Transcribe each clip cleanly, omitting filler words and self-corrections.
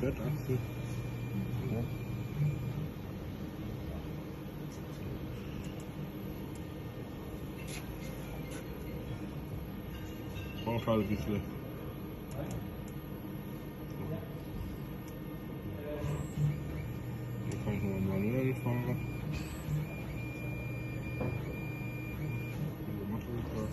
Z-Achse. Ja. Braucht halt ein bisschen. Hier kann ich nochmal manuell fahren. Also mache ich das.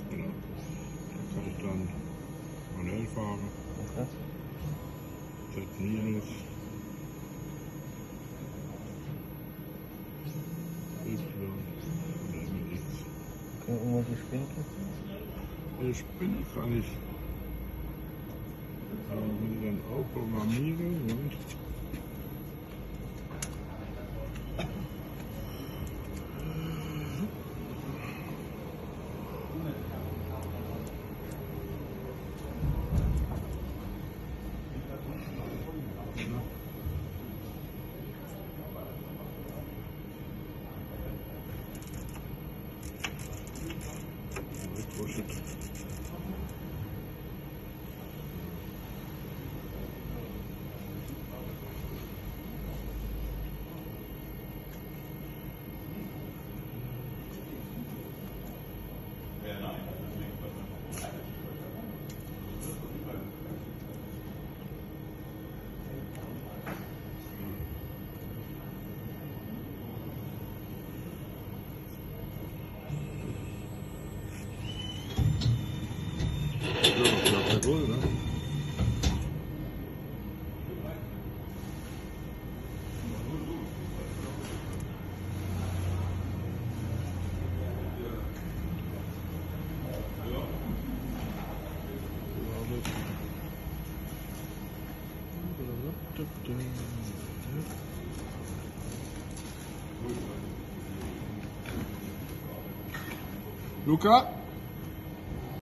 Genau. Da kann ich dann manuell fahren. Okay. Z minus. Y oder MX. Okay, irgendwelche Spinken? Die Spinne kann ich mir dann auch programmieren. Und Elektroschütt. Ja, das klappt ja wohl, ne? Luca?